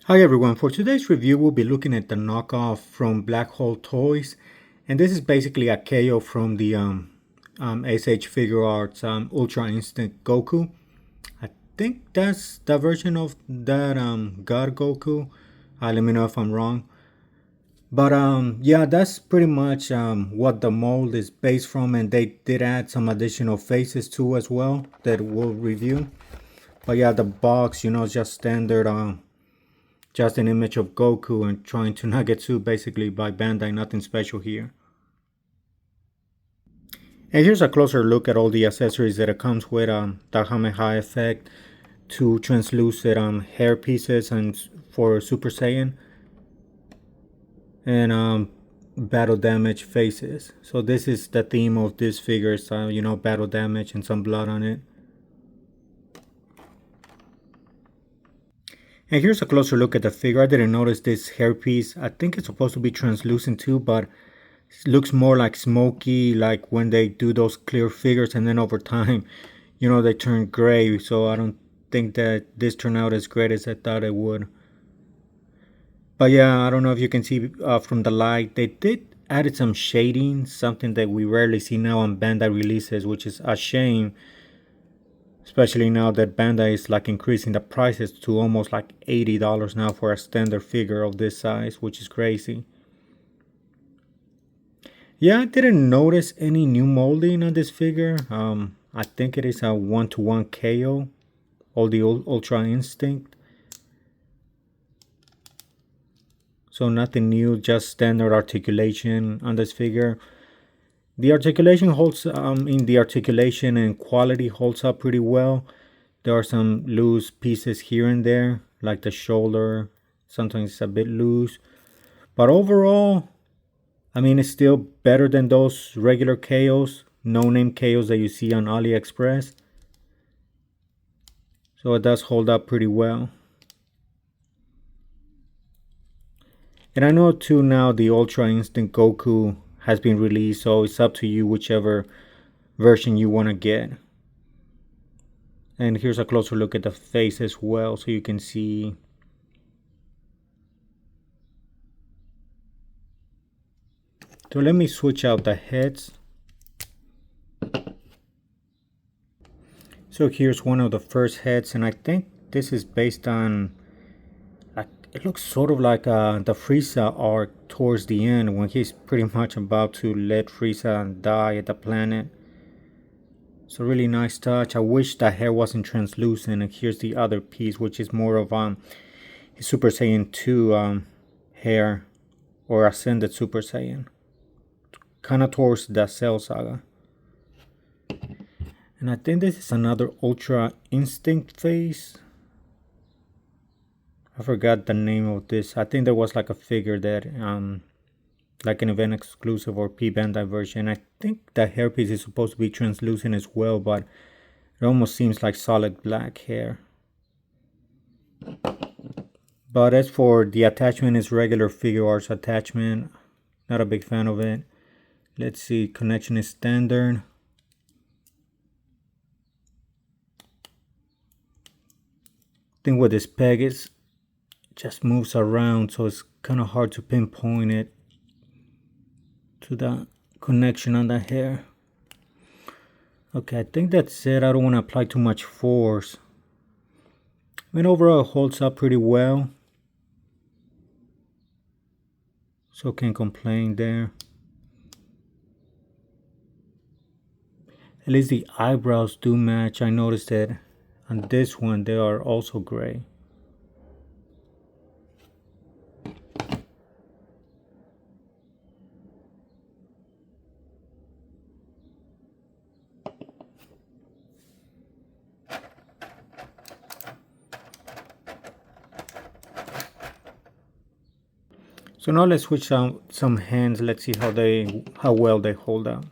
Hi everyone, for today's review we'll be looking at the knockoff from Black Hole Toys, and this is basically a KO from the SH Figuarts Ultra Instinct Goku. I think that's the version of that God Goku. Let me know if I'm wrong. But yeah, that's pretty much what the mold is based from, and they did add some additional faces too as well that we'll review. But yeah, the box, is just standard just an image of Goku and trying to Nagetsu basically by Bandai, nothing special here. And here's a closer look at all the accessories that it comes with, the Kamehameha effect, two translucent hair pieces and for Super Saiyan, and battle damage faces. So this is the theme of this figure, so battle damage and some blood on it. And here's a closer look at the figure. I didn't notice this hairpiece. I think it's supposed to be translucent too, but it looks more like smoky, like when they do those clear figures and then over time, they turn gray. So I don't think that this turned out as great as I thought it would. But yeah, I don't know if you can see from the light, they did added some shading, something that we rarely see now on Bandai releases, which is a shame. Especially now that Bandai is like increasing the prices to almost like $80 now for a standard figure of this size, which is crazy. Yeah, I didn't notice any new molding on this figure. I think it is a 1-to-1 KO, all the Ultra Instinct. So nothing new, just standard articulation on this figure. The articulation holds in the articulation and quality holds up pretty well. There are some loose pieces here and there, like the shoulder. Sometimes it's a bit loose. But overall, I mean, it's still better than those regular KOs, no-name KOs that you see on AliExpress. So it does hold up pretty well. And I know too now the Ultra Instinct Goku has been released, so it's up to you whichever version you want to get. And here's a closer look at the face as well, so you can see. So let me switch out the heads. So here's one of the first heads, and I think this is based on, it looks sort of like the Frieza arc towards the end when he's pretty much about to let Frieza die at the planet. It's a really nice touch. I wish the hair wasn't translucent. And here's the other piece, which is more of his Super Saiyan 2 hair, or Ascended Super Saiyan, kind of towards the Cell Saga. And I think this is another Ultra Instinct face. I forgot the name of this. I think there was like a figure that like an event exclusive or P-Bandai version. I think the hairpiece is supposed to be translucent as well, but it almost seems like solid black hair. But as for the attachment, is regular Figuarts attachment. Not a big fan of it. Let's see, connection is standard. Thing with this peg is it just moves around, so it's kind of hard to pinpoint it to the connection on the hair. Okay, I think that's it. I don't want to apply too much force. I mean, overall it holds up pretty well, so can't complain there. At least the eyebrows do match. I noticed that on this one they are also gray. So now let's switch out some hands. Let's see how well they hold up.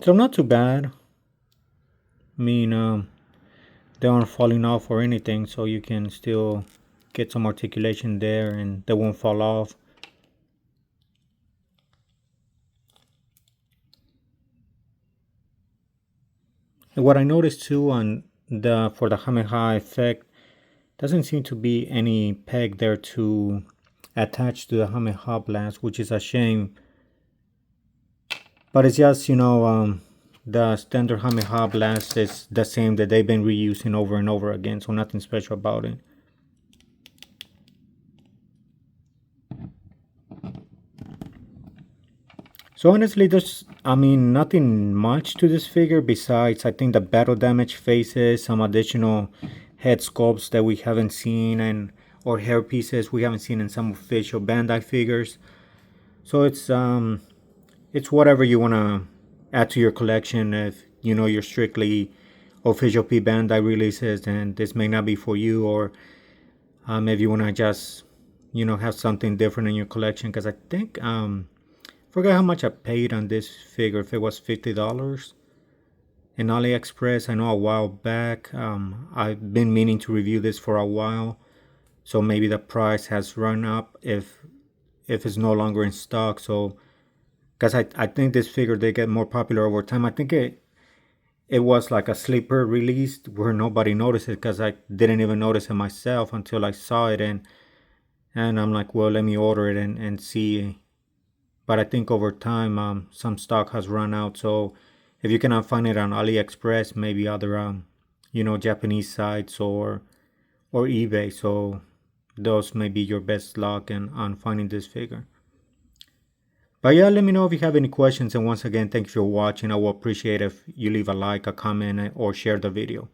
So not too bad. I mean, they aren't falling off or anything, so you can still get some articulation there and they won't fall off. And what I noticed too on the for the Kamehameha effect, doesn't seem to be any peg there to attach to the Kamehameha blast, which is a shame. But it's just, the standard Kamehameha blast is the same that they've been reusing over and over again, so nothing special about it. So honestly, there's, nothing much to this figure besides, I think, the battle damage faces, some additional head sculpts that we haven't seen, and or hair pieces we haven't seen in some official Bandai figures. So it's whatever you want to add to your collection. If you're strictly official P Bandai releases, then this may not be for you, or if you want to just have something different in your collection, because I think forgot how much I paid on this figure, if it was $50 in AliExpress. I know a while back, I've been meaning to review this for a while, so maybe the price has run up if it's no longer in stock. So because I think this figure did get more popular over time. I think it was like a sleeper release where nobody noticed it, because I didn't even notice it myself until I saw it, and I'm like, well, let me order it and see. But I think over time, some stock has run out. So if you cannot find it on AliExpress, maybe other Japanese sites or eBay. So those may be your best luck on finding this figure. But yeah, let me know if you have any questions. And once again, thank you for watching. I will appreciate if you leave a like, a comment, or share the video.